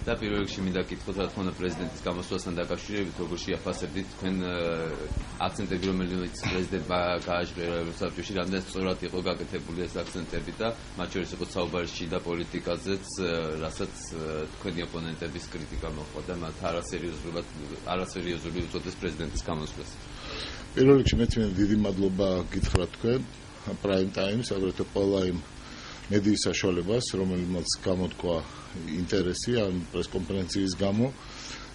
და პირველ რიგში მინდა გითხოთ, რა თქმა უნდა, პრეზიდენტის გამოსვლასთან დაკავშირებით, როგორ შეაფასებდით თქვენ აქცენტები, რომელიც პრეზიდენტმა გააჟღერა ევროსაბჭოში, რამდენად სწორად იყო გაკეთებული ეს აქცენტები და მათ შორის იყო საუბარი შიდა პოლიტიკაზეც, რასაც თქვენი ოპონენტების კრიტიკა მოჰყვა და მათ არასერიოზული უწოდეს პრეზიდენტის გამოსვლას. პირველ რიგში მეც დიდი მადლობა გითხრათ თქვენ Prime Times, აგრეთვე ყველა იმ მედიის საშუალებას, რომელმაც გამოთქვა ინტერესი ამ პრესკონფერენციის გამო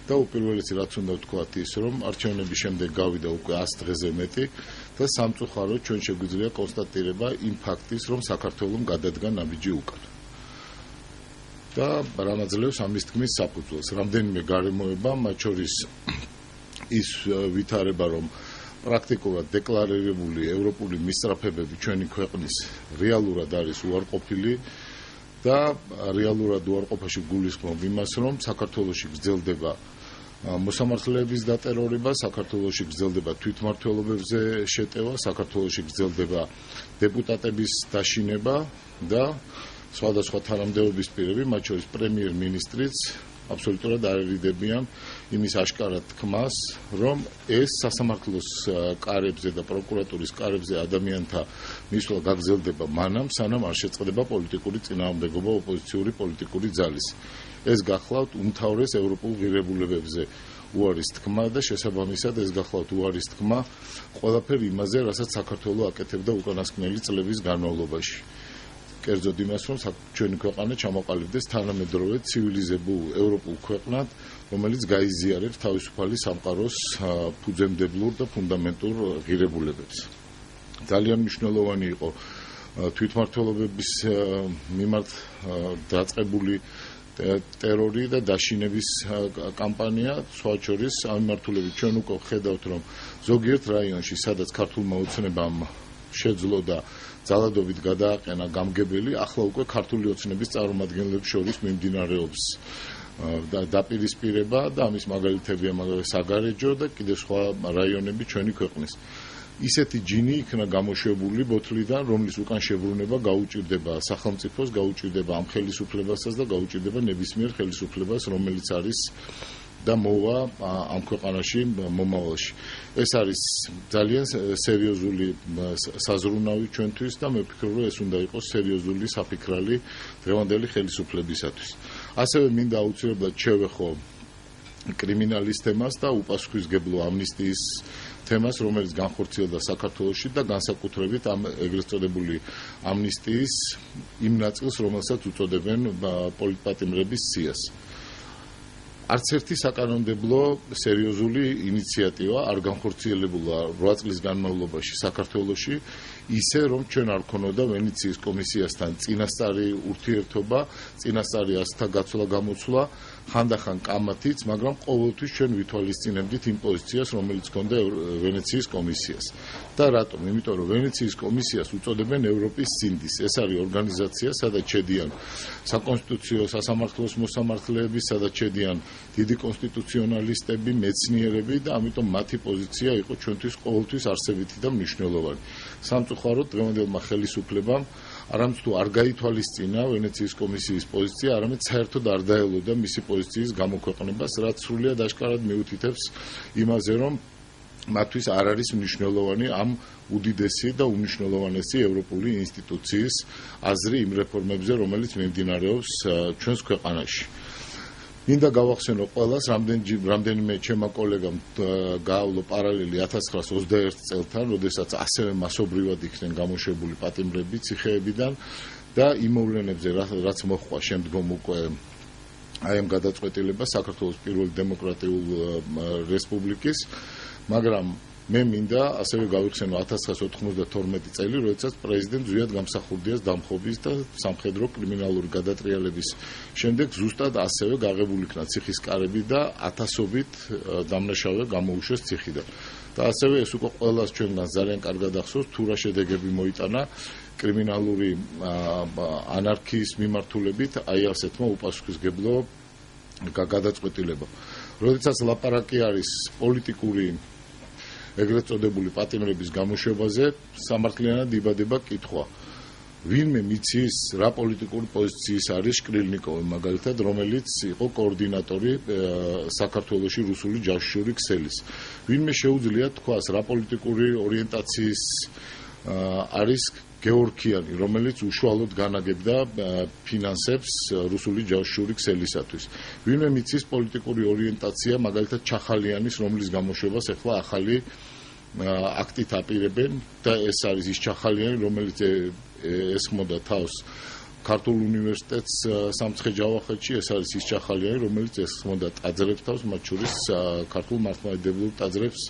და უპირველესი რაც უნდა ვთქვათ ის, რომ არჩევნების შემდეგ გავიდა უკვე 100 დღეზე მეტი და სამწუხაროდ ჩვენ შეგვიძლია კონსტატირება იმ ფაქტის, რომ საქართველოს გადადგა ნაბიჯი უკან. და რამაძლევს ამის თქმის საფუძველს. რამდენიმე გარემოება, მათ შორის ის ვითარება, რომ პრაქტიკულად დეკლარირებული ევროპული მისწრაფებები ჩვენი ქვეყნის რეალურად არის უარყოფილი და რეალურად უარყოფაში გულისხმობ იმას, რომ საქართველოში გრძელდება მოსამართლეების დატერორება, საქართველოში გრძელდება თვითმმართველობებზე შეტევა, საქართველოში გრძელდება დეპუტატების დაშინება და სხვადასხვა თანამდებობის პირები, მათ შორის პრემიერ-მინისტრიც აბსოლუტურად არ ერიდებიან იმის აშკარად თქმას, რომ ეს სასამართლოს კარებზე და პროკურატურის კარებზე ადამიანთა მისვლა გაგრძელდება მანამ, სანამ არ შეწყდება პოლიტიკური წინააღმდეგობა ოპოზიციური პოლიტიკური ძალის. ეს გახლავთ უმთავრეს ევროპულ ღირებულებებზე უარის თქმა და შესაბამისად ეს გახლავთ უარის თქმა ყველაფერ იმაზე, რასაც საქართველოს აკეთებდა უკანასკნელი წლების განმავლობაში. კერძოდ იმას, რომ ჩვენი ქვეყანა ჩამოყალიბდეს თანამედროვე ცივილიზებულ ევროპულ ქვეყნად, რომელიც გაიზიარებს თავისუფალი სამყაროს ფუძემდებლურ და ფუნდამენტურ ღირებულებებს. ძალიან მნიშვნელოვანი იყო თვითმმართველობების მიმართ დაწყებული ტერორი და დაშინების კამპანია, სხვა შორის ამ მიმართულებით ჩვენ უკვე ხედავთ, რომ ზოგიერთ რაიონში, სადაც ქართულმა ოცნებამ შეძლო და ძალადობით გადააყენა გამგებელი, ახლა უკვე ქართული ოცნების წარმომადგენლებს შორის მიმდინარეობს დაპირისპირება და ამის მაგალითებია საგარეჯო და კიდევ სხვა რაიონები ჩვენი ქვეყნის. ისეთი ჯინი იქნა გამოშვებული ბოთლიდან, რომლის უკან შებრუნება გაუჭირდება სახელმწიფოს, გაუჭირდება ამ ხელისუფლებასაც და გაუჭირდება ნებისმიერ ხელისუფლებას, რომელიც არის და მოვა ამ ქვეყანაში მომავალში. ეს არის ძალიან სერიოზული საზრუნავი ჩვენთვის და მე ვფიქრობ, რომ ეს უნდა იყოს სერიოზული საფიქრალი დღევანდელი ხელისუფლებისათვის. ასევე მინდა აუცილებლად შევეხო კრიმინალის თემას და უპასუხისმგებლო ამნისტიის თემას, რომელიც განხორციელდა საქართველოში და განსაკუთრებით ამ ეგრეთ წოდებული ამნისტიის იმ ნაწილს, რომელსაც უწოდებენ პოლიტპატიმრების სიას. არც ერთი საკანონმდებლო სერიოზული ინიციატივა არ განხორციელებულა 8 წლის განმავლობაში საქართველოში, ისე რომ ჩვენ არ ქონოდა ვენეციის კომისიასთან წინასწარი ურთიერთობა, წინასწარი ასთა გაცვლა გამოცვლა, ხანდახან კამათიც, მაგრამ ყოველთვის ჩვენ ვითვალისწინებდით იმ პოზიციას, რომელიც ჰქონდა ვენეციის კომისიას. და რატომ? იმიტომ რომ ვენეციის კომისიას უწოდებენ ევროპის სინდის. ეს არის ორგანიზაცია, სადაც შედიან საკონსტიტუციო სასამართლოს მოსამართლეები, სადაც შედიან დიდი კონსტიტუციონალისტები, მეცნიერები და ამიტომ მათი პოზიცია იყო ჩვენთვის ყოველთვის არსებითი და მნიშვნელოვანი. სამწუხაროდ დღევანდელმა ხელისუფლებამ არამც თუ არ გაითვალისწინა ვენეციის კომისიის პოზიცია, არამედ საერთოდ არ დაელოდა მისი პოზიციის გამოქვეყნებას, რაც სრულიად აშკარად მიუთითებს იმაზე, რომ მათთვის არ არის მნიშვნელოვანი ამ უდიდესი და უმნიშვნელოვანესი ევროპული ინსტიტუციის აზრი იმ რეფორმებზე, რომელიც მიმდინარეობს ჩვენს ქვეყანაში. მინდა გავახსენო ყველას, რამდენიმე ჩემმა კოლეგამ გაავლო პარალელი 1921 წელთან, როდესაც ასევე მასობრივად იქნენ გამოშვებული პატიმრები ციხეებიდან და იმ მოვლენებზე, რაც მოხდა შემდგომ უკვე აი ამ გადაწყვეტილებას საქართველოს პირველი დემოკრატიული რესპუბლიკის, მაგრამ მე მინდა ასევე გავიხსენო 1992 წელი, როდესაც პრეზიდენტ ზვიად გამსახურდიას დამხობის და სამხედრო კრიმინალური გადატრიალების შემდეგ ზუსტად ასევე გაღებული იქნა ციხის კარები და ათასობით დამნაშავე გამოუშვეს ციხიდან. და ასევე ეს უკვე ყველას ჩვენგანს ძალიან კარგად ახსოვს, თუ რა შედეგები მოიტანა კრიმინალური ანარქიის მიმართულებით აი ასეთმა უპასუხისმგებლო გადაწყვეტილებამ. როდესაც ლაპარაკი არის პოლიტიკური ეგრეთ წოდებული პატიმრების გამოშვებაზე, სამართლიანად იბადება კითხვა. ვინმე მიცის რა პოლიტიკური პოზიციის არის შკრილნიკოვი მაგალითად, რომელიც იყო კოორდინატორი საქართველოში რუსული ჯაშუშური ქსელის. ვინმე შეუძლია თქვას რა პოლიტიკური ორიენტაციის არის გეორგიანი, რომელიც უშუალოდ განაგებდა ფინანსებს რუსული ჯაშუშური ქსელისათვის. ვინმე მიცის პოლიტიკური ორიენტაცია მაგალითად ჩახალიანის, რომლის გამოშვებას ახლა ახალი აქტით აპირებენ და ეს არის ის ჩახალიანი, რომელიც ესხმოდა თავს ქართულ უნივერსიტეტს სამცხე-ჯავახეთში, ეს არის ის ჩახალიანი, რომელიც ესხმოდა ტაძრებს თავს, მათ შორის ქართულ მართლმადიდებლურ ტაძრებს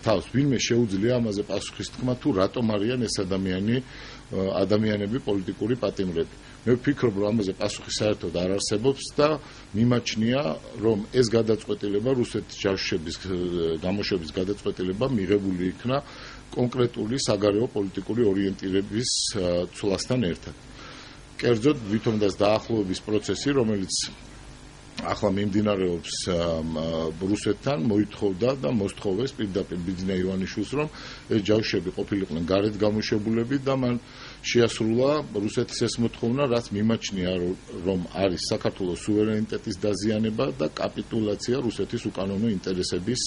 თავს. ვინმე შეუძლია ამაზე პასუხის თქმა, თუ რატომ არიან ეს ადამიანები პოლიტიკური პატიმრები. მე ვფიქრობ, რომ ამაზე პასუხი საერთოდ არ არსებობს და მიმაჩნია, რომ ეს გადაწყვეტილება რუსეთის ჯაშუშების გამოშვების გადაწყვეტილება მიღებული იქნა კონკრეტული საგარეო პოლიტიკური ორიენტირების ცვლასთან ერთად. კერძოდ ვითომაც დაახლოების პროცესი, რომელიც ახლა მიმდინარეობს რუსეთთან, მოითხოვდა და მოსთხოვეს პირდაპირ ბიძინა ივანიშვილს, რომ ეს ჯაშუშები ყოფილიყვნენ გარეთ გამოშვებულები და მან შეასრულა რუსეთის ეს მოთხოვნა, რაც მიმაჩნია, რომ არის საქართველოს სუვერენიტეტის დაზიანება და კაპიტულაცია რუსეთის უკანონო ინტერესების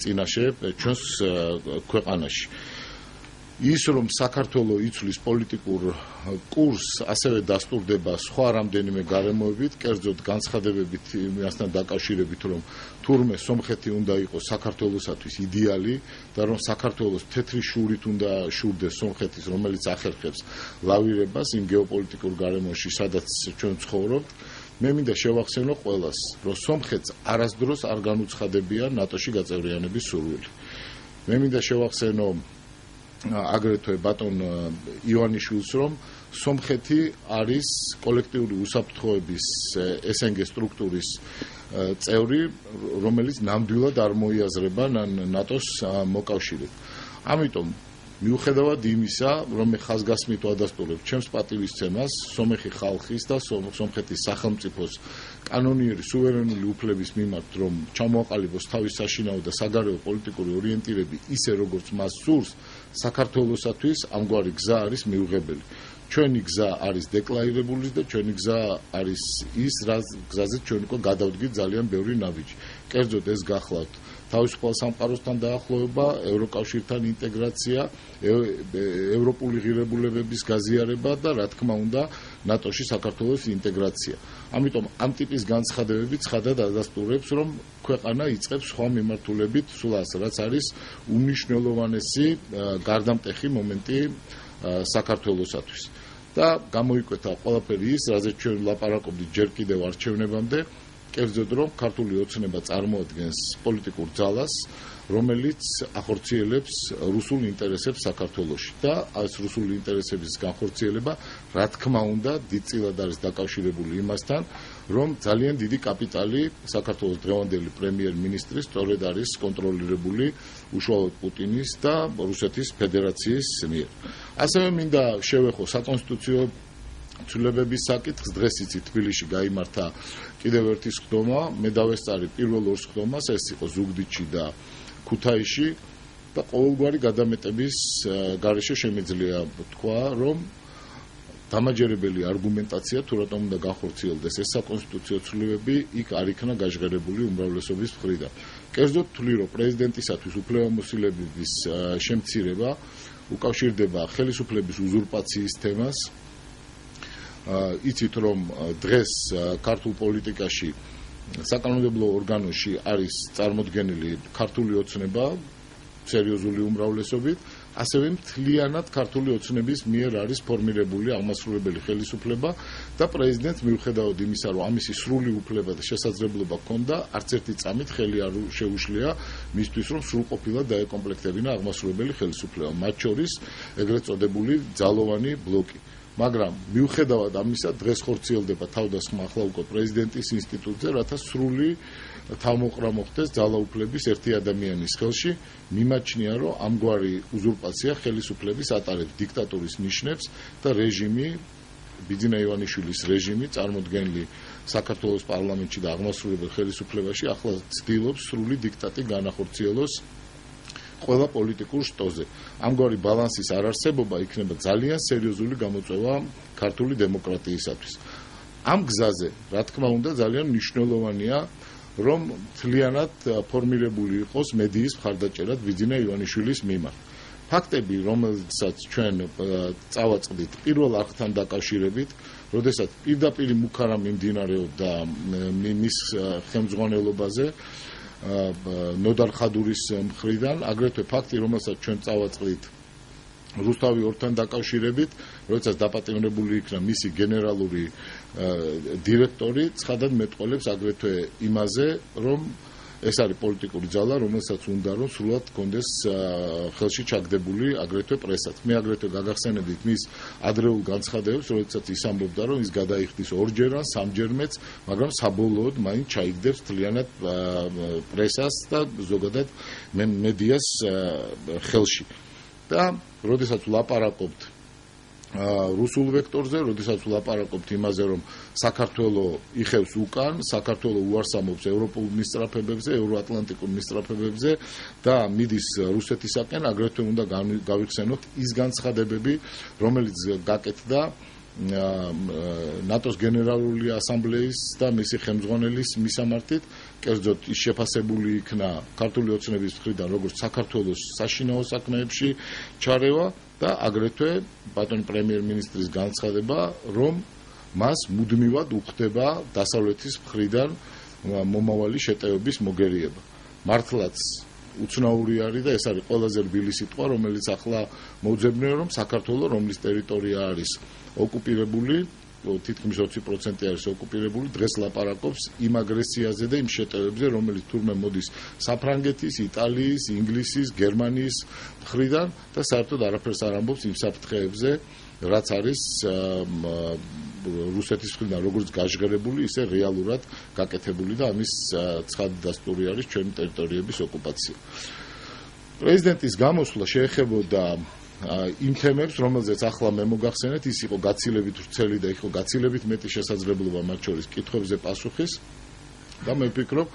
წინაშე ჩვენს ქვეყანაში. ის რომ საქართველო იცვლის პოლიტიკურ კურსს, ასევე დასტურდება სხვა რამდენიმე გარემოებით, კერძოდ განცხადებებით იმასთან დაკავშირებით, რომ თურმე სომხეთი უნდა იყოს საქართველოსათვის იდეალი და რომ საქართველოს თეთრი შურით უნდა შურდეს სომხეთის, რომელიც ახერხებს ლავირებას იმ გეოპოლიტიკურ გარემოში, სადაც ჩვენ ცხოვრობთ. მე მინდა შევახსენო ყველას, რომ სომხეთს არასდროს არ განუცხადებია ნატოში გაწევრიანების სურვილი. მე მინდა შევახსენო აგრეთვე ბატონ ივანიშვილს, რომ სომხეთი არის კოლექტიური უსაფრთხოების SNG სტრუქტურის წევრი, რომელიც ნამდვილად არ მოიაზრება ნატოს მოკავშირედ. ამიტომ მიუხედავად იმისა, რომ მე ხაზგასმით ვადასტურებ ჩემს პატივისცემას სომეხი ხალხის და სომხეთის სახელმწიფოს კანონიერი სუვერენული უფლების მიმართ, რომ ჩამოაყალიბოს თავის საშინაო და საგარეო პოლიტიკური ორიენტირები ისე, როგორც მას სურს, საქართველოსათვის ამგვარი გზა არის მიუღებელი. ჩვენი გზა არის დეკლარირებული და ჩვენი გზა არის ის, რაც გზაზე ჩვენ უკვე გადავდგით ძალიან ბევრი ნაბიჯი. კერძოდ ეს გახლავთ თავისუფალ სამყაროსთან დაახლოება, ევროკავშირთან ინტეგრაცია, ევროპული ღირებულებების გაზიარება და რა თქმა უნდა ნატოში საქართველოს ინტეგრაცია. ამიტომ ამ ტიპის განცხადებები ცხადად ადასტურებს, რომ ქვეყანა იწყებს სხვა მიმართულებით სულას, რაც არის უმნიშვნელოვანესი გარდამტეხი მომენტი საქართველოსათვის. და გამოიკვეთა ყველაფერი ის, რაზეც ჩვენ ვლაპარაკობდით ჯერ კიდევ არჩევნებამდე, კერძოდ რომ ქართული ოცნება წარმოადგენს პოლიტიკურ ძალას, რომელიც ახორციელებს რუსულ ინტერესებს საქართველოში და ეს რუსული ინტერესების განხორციელება, რა თქმა უნდა, დიდწილად არის დაკავშირებული იმასთან, რომ ძალიან დიდი კაპიტალი საქართველოს დღევანდელი პრემიერ-მინისტრის სწორედ არის კონტროლირებული უშუალოდ პუტინის და რუსეთის ფედერაციის მიერ. ასევე მინდა შევეხო საკონსტიტუციო ცვლილებების საკითხს. დღეს იცი თბილისში გაიმართა კიდევ ერთი სხდომა, მე დავესწარი პირველ ორ სხდომას, ეს იყო ზუგდიდში და ქუთაისში და ყოველგვარი გადამეტების გარეშე შემიძლია თქვა, რომ დამაჯერებელი არგუმენტაცია თუ რატომ უნდა განხორციელდეს ეს საკონსტიტუციო ცვლილებები, იქ არ იქნა გაჟღერებული უმრავლესობის მხრიდან. კერძოდ ვთვლი, რომ პრეზიდენტისათვის უფლებამოსილების შემცირება უკავშირდება ხელისუფლების უზურპაციის თემას. იცით, რომ დღეს ქართულ პოლიტიკაში საკანონმდებლო ორგანოში არის წარმოდგენილი ქართული ოცნება სერიოზული უმრავლესობით, ასევე მთლიანად ქართული ოცნების მიერ არის ფორმირებული აღმასრულებელი ხელისუფლება და პრეზიდენტს მიუხედავად იმისა, რომ ამისი სრული უფლება და შესაძლებლობა ჰქონდა, არც ერთი წამით ხელი არ შეუშლია მისთვის, რომ სრულყოფილად დაეკომპლექტებინა აღმასრულებელი ხელისუფლება, მათ შორის ეგრეთ წოდებული ძალოვანი ბლოკი. მაგრამ მიუხედავად ამისა, დღეს ხორციელდება თავდასხმა ახლა უკვე პრეზიდენტის ინსტიტუტზე, რათა სრული თავმოყრა მოხდეს ძალაუფლების ერთი ადამიანის ხელში. მიმაჩნია, რომ ამგვარი უზურპაცია ხელისუფლების ატარებს დიქტატურის ნიშნებს და რეჟიმი, ბიძინა ივანიშვილის რეჟიმი, წარმოდგენილი საქართველოს პარლამენტში და აღმასრულებელ ხელისუფლებაში, ახლა ცდილობს სრული დიქტატი განახორციელოს ყველა პოლიტიკურ შტოზე. ამგვარი ბალანსის არარსებობა იქნება ძალიან სერიოზული გამოწვევა ქართული დემოკრატიისათვის. ამ გზაზე, რა თქმა უნდა, ძალიან მნიშვნელოვანია, რომ მთლიანად ფორმირებული იყოს მედიის მხარდაჭერა ბიძინა ივანიშვილის მიმართ. ფაქტები, რომელსაც ჩვენ წავაწყდით პირველ არხთან დაკავშირებით, როდესაც პირდაპირ მუქარა მიმდინარეობდა მის ხელმძღვანელობაზე ნოდარ ხადურის მხრიდან, აგრეთვე ფაქტი, რომელსაც ჩვენ წავაწყდით რუსთავი ორთან დაკავშირებით, როდესაც დაპატიმრებული იქნა მისი გენერალური დირექტორი, ცხადად მეტყოლებს აგრეთვე იმაზე, რომ ეს არის პოლიტიკური ძალა, რომელსაც უნდა რომ სრულად კონდეს ხელში ჩაგდებული აგრეთვე პრესაც. მე აგრეთვე გაგახსენებდით მის ადრეულ განცხადებებს, როდესაც ის ამბობდა, რომ ის გადაიხდის ორჯერ ან სამჯერმეც, მაგრამ საბოლოოდ მაინც ჩაიგდებს მთლიანად პრესას და ზოგადად მედიას ხელში. და როდესაც ვლაპარაკობთ რუსულ ვექტორზე, როდესაც ვლაპარაკობთ იმაზე, რომ საქართველოს იხევს უკან, საქართველოს უარსამობს ევროპულ მისწრაფებებზე, ევროატლანტიკურ მისწრაფებებზე და მიდის რუსეთისაკენ, აგრეთვე უნდა გავიხსენოთ ის განცხადებები, რომელიც გაკეთდა ნატოს გენერალური ასამბლეის და მისი ხელმძღვანელის მისამართით, კერძოდ ის შეფასებული იქნა ქართული ოცნების მხრიდან, როგორც საქართველოს საშინაო საქმეებში ჩარევა და აგრეთვე ბატონი პრემიერ-მინისტრის განცხადება, რომ მას მუდმივად უხდება დასავლეთის მხრიდან მომავალი შეტევების მოგერიება. მართლაც უცნაური არის და ეს არის ყველაზე რბილი სიტყვა, რომელიც ახლა მოუძებნია, რომ საქართველოს, რომლის ტერიტორია არის ოკუპირებული, თითქმის 20% არის ოკუპირებული, დღეს ლაპარაკობს იმ აგრესიაზე და იმ შეტევებზე, რომელიც თურმე მოდის საფრანგეთის, იტალიის, ინგლისის, გერმანიის მხრიდან და საერთოდ არაფერს არ ამბობს იმ საფრთხეებზე, რაც არის რუსეთის მხრიდან როგორც გაჟღერებული, ისე რეალურად გაკეთებული და ამის ცხადი დასტური არის ჩვენი ტერიტორიების ოკუპაცია. პრეზიდენტის გამოსვლა შეეხებოდა იმ თემებს, რომელზეც ახლა მე მოგახსენეთ, ის იყო გაცილებით ვრცელი და იყო გაცილებით მეტი შესაძლებლობა მათ შორის კითხვებზე პასუხის და მე ვფიქრობ,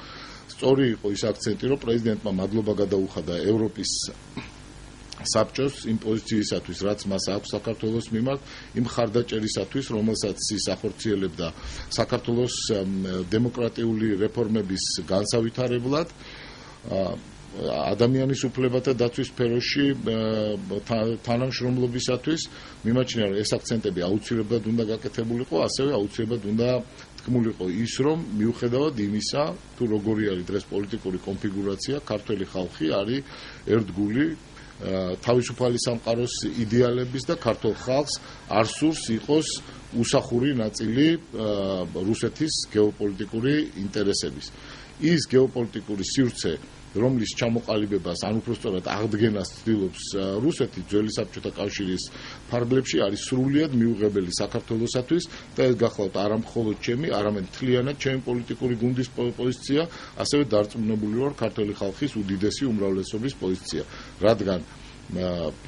სწორი იყო ის აქცენტი, რომ პრეზიდენტმა მადლობა გადაუხადა ევროპის საბჭოს იმ პოზიციისათვის, რაც მას აქვს საქართველოს მიმართ, იმ ხარდაჭერისათვის, რომელსაც ის ახორციელებდა საქართველოს დემოკრატიული რეფორმების განსავითარებლად, ადამიანის უფლებათა დაცვის სფეროში თანამშრომლობისათვის. მიმაჩნია, რომ ეს აქცენტები აუცილებლად უნდა გაკეთებულიყო, ასევე აუცილებლად უნდა თქმულიყო ის, რომ მიუხედავად იმისა, თუ როგორი არის დღეს პოლიტიკური კონფიგურაცია, ქართველი ხალხი არის ერთგული თავისუფალი სამყაროს იდეალების და ქართულ ხალხს არ სურს იყოს უსახური ნაწილი რუსეთის გეოპოლიტიკური ინტერესების. ის გეოპოლიტიკური სივრცე, რომლის ჩამოყალიბებას ან უпростоრად აღდგენას ცდილობს რუსეთი ძველი საბჭოთა კავშირის ფარგლებში, არის სრულიად მიუღებელი საქართველოსათვის და ეს გახლავთ არა მხოლოდ ჩემი, არამედ მთლიანად ჩემი პოლიტიკური გუნდის პოზიცია, ასევე დარწმუნებული ვარ ქართული ხალხის უდიდესი უმრავლესობის პოზიცია, რადგან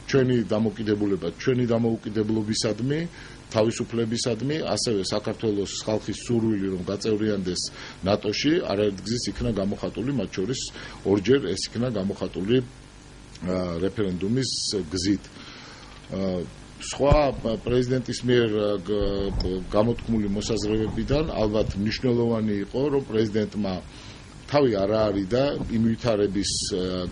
ჩვენი დამოკიდებულება, ჩვენი დამოუკიდებლობისადმი, თავისუფლებისადმი, ასევე საქართველოს ხალხის სურვილი, რომ გაწევრიანდეს ნატოში, არაერთგზის იქნა გამოხატული, მათ შორის ორჯერ ეს იქნა გამოხატული რეფერენდუმის გზით. სხვა პრეზიდენტის მიერ გამოთქმული მოსაზრებებიდან ალბათ მნიშვნელოვანი იყო, რომ პრეზიდენტმა თავი არ არის და იმ ვითარების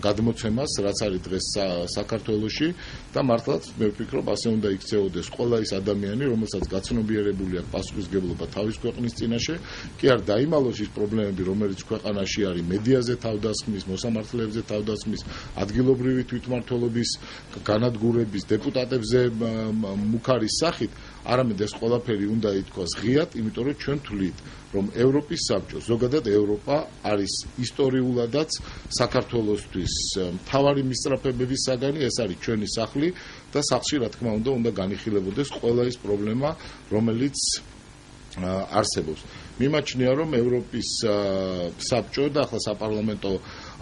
გადმოცემას, რაც არის დღეს საქართველოში და მართლაც მე ვფიქრობ, ასე უნდა იქცეოდეს ყველა ის ადამიანი, რომელსაც გაცნობიერებული აქვს პასუხისმგებლობა თავის ქვეყნის წინაშე, კი არ დაიმალოს ის პრობლემები, რომელიც ქვეყანაში არის მედიაზე თავდასხმის, მოსამართლეებზე თავდასხმის, ადგილობრივი თვითმმართველობის განადგურების, დეპუტატებზე მუქარის სახით, არამედ ეს ყველაფერი უნდა ითქვას ღიად, იმიტომ რომ ჩვენ თვლით, რომ ევროპის საბჭო, ზოგადად ევროპა არის ისტორიულადაც საქართველოსთვის მთავარი მისწრაფებების საგანი, ეს არის ჩვენი სახლი და სახლში რა თქმა უნდა განიხილებოდეს ყველა ის პრობლემა, რომელიც არსებობს. მიმაჩნია, რომ ევროპის საბჭო და ახლა საპარლამენტო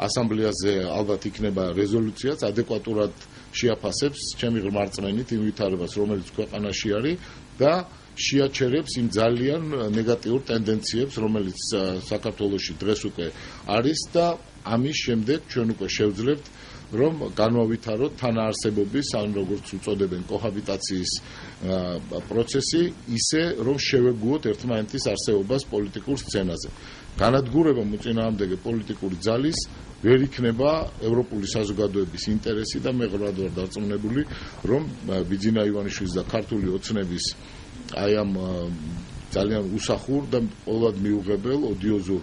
ასამბლეაზე ალბათ იქნება რეზოლუციაც ადეკვატურად შეაფასებს ჩემი რწმენით იმ ვითარებას, რომელიც ქვეყანაში არის და შეაჩერებს იმ ძალიან ნეგატიურ ტენდენციებს, რომელიც საქართველოში დღეს უკვე არის და ამის შემდეგ ჩვენ უკვე შევძლებთ რომ განვავითაროთ თანაარსებობის, ან როგორც უწოდებენ, კოჰაბიტაციის პროცესი, ისე რომ შევეგუოთ ერთმანეთის არსებობას პოლიტიკურ სცენაზე. განადგურება მოწინააღმდეგე პოლიტიკური ძალის ვერ იქნება ევროპული საზოგადოების ინტერესი და მე ღრმად ვარ დარწმუნებული, რომ ბიძინა ივანიშვილის და ქართული ოცნების აი ამ ძალიან უსახურ და ყოველად მიუღებელ ოდიოზურ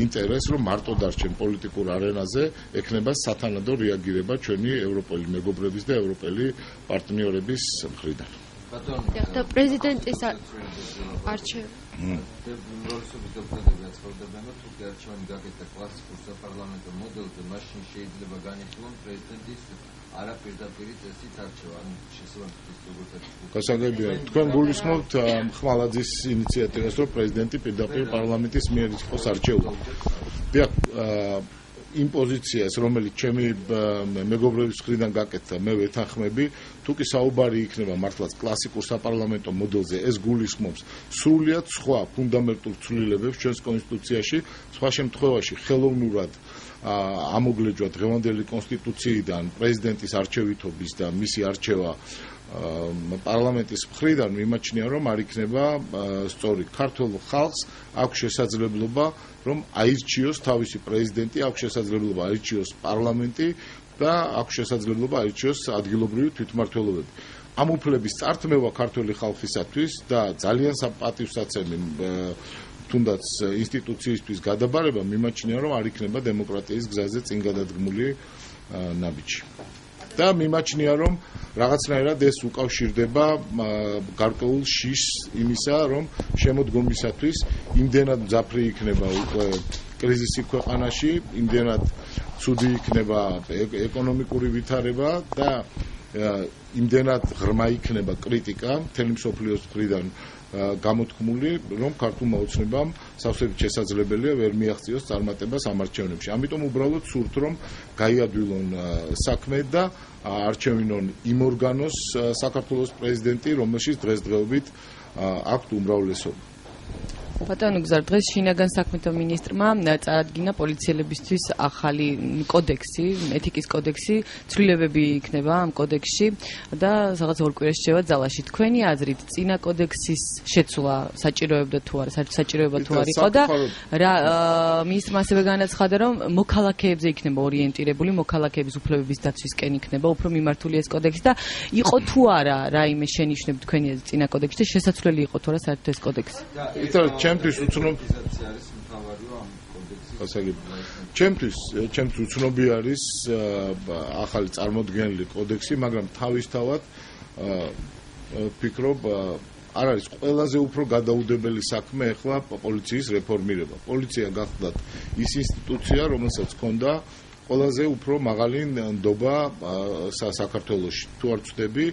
ინტერესს, რომ მარტო დარჩენ პოლიტიკურ არენაზე, ექნება სათანადო რეაგირება ჩვენი ევროპელი მეგობრების და ევროპელი პარტნიორების მხრიდან. და პრეზიდენტის არჩევ უმრავლესობის დეპუტატები აცხადებენ, რომ თუ არჩევანი გაკეთდა კლასიკურ საპარლამენტო მოდელზე, მაშინ შეიძლება განიხილონ პრეზიდენტის არაპირდაპირი წესით არჩევა, ანუ შესაბამისად როგორც გასაგებია, თქვენ გულისხმობთ ხმალაძის ინიციატივას, რომ პრეზიდენტი პირდაპირ პარლამენტის მიერ იყოს არჩეული. დიახ, იმ პოზიციას, რომელიც ჩემი მეგობრების მხრიდან გაკეთდა, მე ვეთანხმები, თუ კი საუბარი იქნება მართლაც კლასიკურ საპარლამენტო მოდელზე, ეს გულისხმობს სრულიად სხვა ფუნდამენტურ ცვლილებებს ჩვენს კონსტიტუციაში, სხვა შემთხვევაში ხელოვნურად ამოგლეჯვა დღევანდელი კონსტიტუციიდან პრეზიდენტის არჩევითობის და მისი არჩევა პარლამენტის მხრიდან მიმაჩნია, რომ არ იქნება სწორი. ქართულ ხალხს აქვს შესაძლებლობა, რომ აირჩიოს თავისი პრეზიდენტი, აქვს შესაძლებლობა აირჩიოს პარლამენტი და აქვს შესაძლებლობა აირჩიოს ადგილობრივი თვითმმართველობები. ამ უფლების წართმევა ქართული ხალხისათვის და ძალიან პატივსაცემი თუნდაც ინსტიტუციისთვის გადაბარება მიმაჩნია, რომ არ იქნება დემოკრატიის გზაზე წინ გადადგმული ნაბიჯი. და მიმაჩნია, რომ რაღაცნაირად ეს უკავშირდება გარკვეულ შიშს იმისა, რომ შემოდგომისათვის იმდენად მძაფრი იქნება უკვე კრიზისი ქვეყანაში, იმდენად ცუდი იქნება ეკონომიკური ვითარება და იმდენად ღრმა იქნება კრიტიკა მთელი მსოფლიოს მხრიდან გამოთქმული, რომ ქართულმა ოცნებამ სავსებით შესაძლებელია ვერ მიაღწიოს წარმატებას ამ არჩევნებში. ამიტომ უბრალოდ სურთ, რომ გაიადვილონ საქმე და არჩევინონ იმ ორგანოს საქართველოს პრეზიდენტი, რომელშიც დღესდღეობით აქვთ უმრავლესობა. ბატონო გზარ, დღეს შინაგან საქმეთა მინისტრმა წარადგინა პოლიციელებისთვის ახალი კოდექსი, ეთიკის კოდექსი, ცვლილებები იქნება ამ კოდექსში და რაღაც ორ კვირას შევა ძალაში. თქვენი აზრით, წინა კოდექსის შეცვლა საჭიროებდა თუ არა, საჭიროება თუ არ იყო და მინისტრმა ასევე განაცხადა, რომ მოქალაქეებზე იქნება ორიენტირებული, მოქალაქეების უფლებების დაცვისკენ იქნება უფრო მიმართული ეს კოდექსი და იყო თუ არა რაიმე შენიშვნები თქვენი აზრით წინა კოდექსში და შესაძლებელი იყო თუ არა საერთოდ ეს კოდექსი. ჩემთვის უცნობი არის ახალი წარმოდგენილი კოდექსი, მაგრამ თავისთავად ვფიქრობ, არ არის ყველაზე უფრო გადაუდებელი საქმე ახლა პოლიციის რეფორმირება. პოლიცია გახლდათ ის ინსტიტუცია, რომელსაც ჰქონდა ყველაზე უფრო მაღალი ნდობა საქართველოში. თუ არ ვცდები,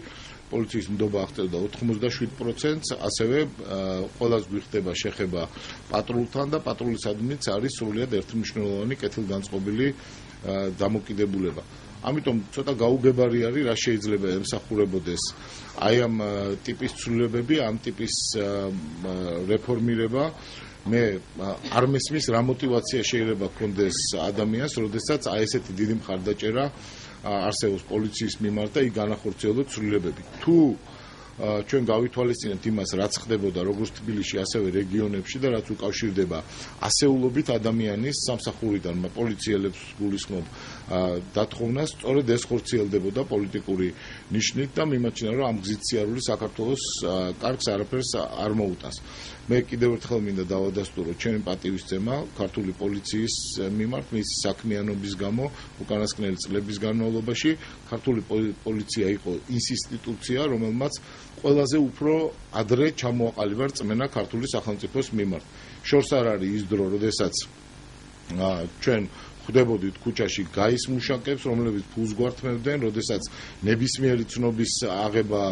პოლიციის ნდობა აღწევდა 87%, ასევე ყველას გვიხდება შეხება პატრულთან და პატრულისადმიც არის სრულიად ერთმნიშვნელოვანი კეთილგანწყობილი დამოკიდებულება. ამიტომ ცოტა გაუგებარი არის, რა შეიძლება ემსახურებოდეს აი ამ ტიპის ცვლილებები, ამ ტიპის რეფორმირება. მე არ მესმის რა მოტივაცია შეიძლება ჰქონდეს ადამიანს, როდესაც აი ესეთი დიდი მხარდაჭერა არსებობს პოლიციის მიმართ და იქ განახორციელოთ ცვლილებები. თუ ჩვენ გავითვალისწინებთ იმას, რაც ხდებოდა როგორც თბილისში, ასევე რეგიონებში და რაც უკავშირდება ასეულობით ადამიანის სამსახურიდან პოლიციელებს გულისხმობ დათხოვნას, სწორედ ეს ხორციელდებოდა პოლიტიკური ნიშნით და მიმაჩნია, რომ ამ გზით სიარული საქართველოს კარგს არაფერს არ მოუტანს. მე კიდევ ერთხელ მინდა დავადასტურო ჩემი პატივისცემა ქართული პოლიციის მიმართ მისი საქმიანობის გამო უკანასკნელი წლების განმავლობაში. ქართული პოლიცია იყო ის ინსტიტუცია, რომელმაც ყველაზე უფრო ადრე ჩამოაყალიბა რწმენა ქართული სახელმწიფოს მიმართ. შორს არ არის ის დრო, როდესაც ჩვენ ხვდებოდით ქუჩაში გაის მუშაკებს, რომლებიც ფულს გვართმევდნენ, როდესაც ნებისმიერი ცნობის აღება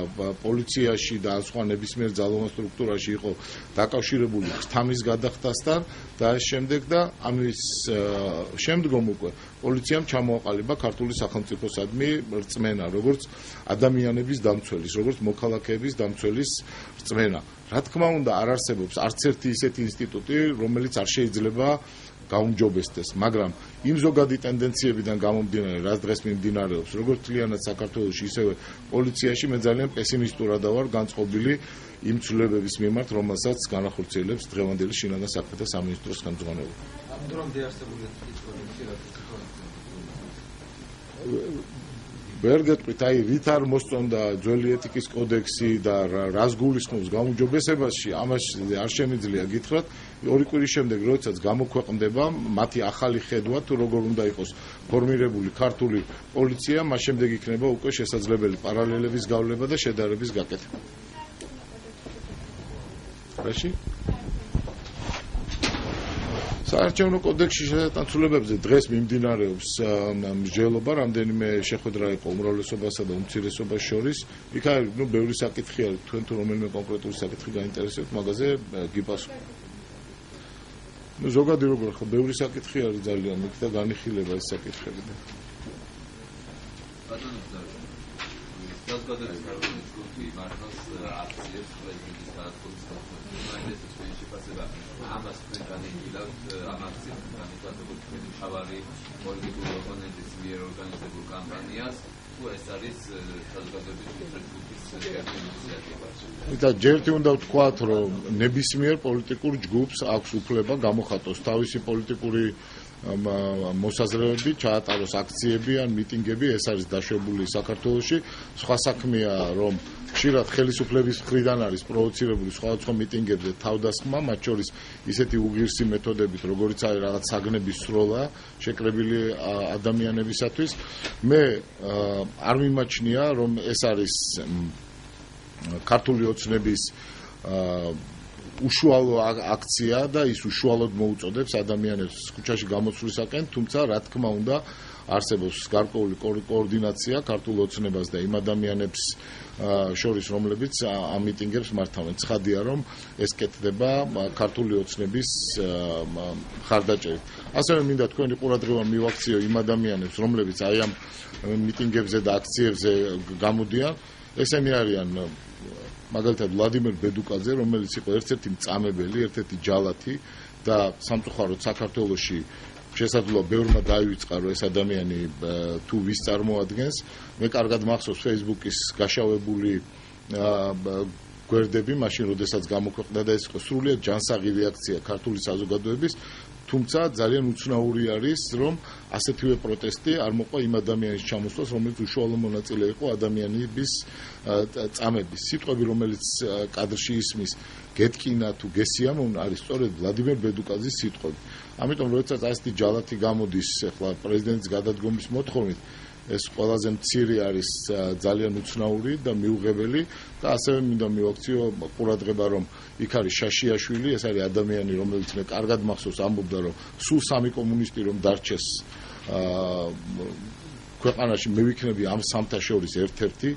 პოლიციაში და სხვა ნებისმიერ ძალოვან სტრუქტურაში იყო დაკავშირებული ხთამის გადახდასთან და ამ შემდეგ და ამის შემდგომ უკვე პოლიციამ ჩამოაყალიბა ქართული სახელმწიფოსადმი რწმენა, როგორც ადამიანების დამცველის, როგორც მოქალაქეების დამცველის რწმენა. რა თქმა უნდა, არ არსებობს არც ერთი ისეთი ინსტიტუტი, რომელიც არ შეიძლება გაუმჯობესდეს, მაგრამ იმ ზოგადი ტენდენციებიდან გამომდინარე, რაც დღეს მიმდინარეობს, როგორც თლიანად საქართველოში, ისევე პოლიციაში, მე ძალიან პესიმისტურად ვარ განწყობილი იმ ცვლილებების მიმართ, რომელსაც განახორციელებს დღევანდელი შინაგან საქმეთა სამინისტროს ხელმძღვანელობა. ამიტომ დაარსებულია კითხვები, რა ვერ გეტყვით, აი რით არ მოსწონდა ძველი ეთიკის კოდექსი და რას გულისხმობს გაუმჯობესებაში, ამაში არ შემიძლია გითხრათ. ორი კვირის შემდეგ, როდესაც გამოქვეყნდება მათი ახალი ხედვა, თუ როგორ უნდა იყოს ფორმირებული ქართული პოლიცია, მას შემდეგ იქნება უკვე შესაძლებელი პარალელების გავლება და შედარების გაკეთება. რაში? საარჩევნო კოდექსში შესატანცულებებზე დღეს მიმდინარეობს მსჯელობა, რამდენიმე შეხვედრა იყო უმრავლესობასა და უმცირესობას შორის. იქ არის ბევრი საკითხი არის, თქვენ თუ რომელიმე კონკრეტული საკითხი გაინტერესებთ, მაგაზე გიპასუხებ. ზოგადი როგორ ხო, ბევრი საკითხი არის ძალიან, იქ და განიხილება ეს საკითხები. ამას განიხილავთ ამ აქციას განიხილავთ თავარი პოლიტიკური ოპონენტის მიერ ორგანიზებულ კამპანიას თუ ეს არის საზოგადოების უსწრაფობის ინიციატივა. და ჯერტი უნდა ვთქვათ, რომ ნებისმიერ პოლიტიკურ ჯგუფს აქვს უფლება გამოხატოს თავისი პოლიტიკური მოსაზრებები, ჩაატაროს აქციები ან მიტინგები, ეს არის დაშვებული საქართველოში. სხვა საქმეა, რომ ხშირად ხელისუფლების მხრიდან არის პროვოცირებული სხვადასხვა მიტინგებზე თავდასხმა, მათ შორის ისეთი უღირსი მეთოდებით, როგორიც არის რაღაც საგნების სროლა შეკრებილი ადამიანებისათვის. მე არ მიმაჩნია, რომ ეს არის ქართული ოცნების უშუალო აქცია და ის უშუალოდ მოუწოდებს ადამიანებს ქუჩაში გამოსვლისაკენ, თუმცა რა თქმა უნდა არსებობს გარკვეული კოორდინაცია ქართულ ოცნებას და იმ ადამიანებს შორის, რომლებიც ამ მიტინგებს მართავენ. ცხადია, რომ ეს კეთდება ქართული ოცნების მხარდაჭერით. ასევე მინდა თქვენი ყურადღება მივაქციო იმ ადამიანებს, რომლებიც აი ამ მიტინგებზე და აქციებზე გამოდიან. ესენი არიან მაგალითად ვლადიმერ ბედუკაძე, რომელიც იყო ერთ-ერთი მწამებელი, ერთ-ერთი ჯალათი და სამწუხაროდ საქართველოში შესაძლოა ბევრმა დაივიწყა, რომ ეს ადამიანი თუ ვის წარმოადგენს. მე კარგად მახსოვს Facebook-ის გაშავებული გვერდები, მაშინ როდესაც გამოქვეყნდა და ეს იყო სრულიად ჯანსაღი რეაქცია ქართული საზოგადოების, თუმცა ძალიან უცნაური არის, რომ ასეთივე პროტესტი არ მოყვა იმ ადამიანის ჩამოსვლას, რომელიც უშუალო მონაწილე იყო ადამიანების წამების. სიტყვები, რომელიც კადრში ისმის, გეტკინა თუ გესიამოვნა, არის სწორედ ვლადიმერ ბედუკაძის სიტყვები. ამიტომ როდესაც ასეთი ჯალათი გამოდის ახლა პრეზიდენტის გადადგომის მოთხოვნით, ეს ყველაზე მცირე არის ძალიან უცნაური და მიუღებელი და ასევე მინდა მივაქციო ყურადღება, რომ იქ არის შაშიაშვილი, ეს არის ადამიანი, რომელიც მე კარგად მახსოვს ამბობდა, რომ სულ 3 კომუნისტი რომ დარჩეს ქვეყანაში, მე ვიქნები ამ სამთა შორის ერთ-ერთი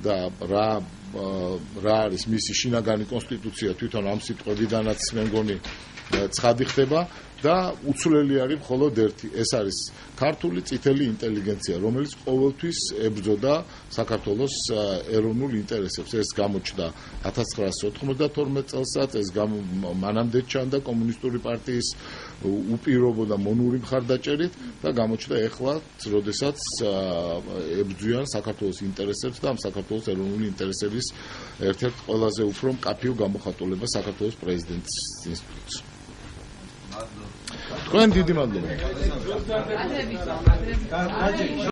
და რა არის მისი შინაგანი კონსტიტუცია თვითონ ამ სიტყვებიდანაც მე მგონი ცხადი ხდება და უცვლელი არის მხოლოდ ერთი, ეს არის ქართული წითელი ინტელიგენცია, რომელიც ყოველთვის ებრძოდა საქართველოს ეროვნულ ინტერესებს. ეს გამოჩნდა 1992 წელსაც, ეს მანამდე ჩანდა კომუნისტური პარტიის უპირობო და მონური მხარდაჭერით და გამოჩნდა ეხლა, როდესაც ებრძვიან საქართველოს ინტერესებს და ამ საქართველოს ეროვნული ინტერესების ერთ-ერთ ყველაზე უფრო მკაფიო გამოხატულება საქართველოს პრეზიდენტის ინსტიტუტს. თქვენ დიდი მადლობა.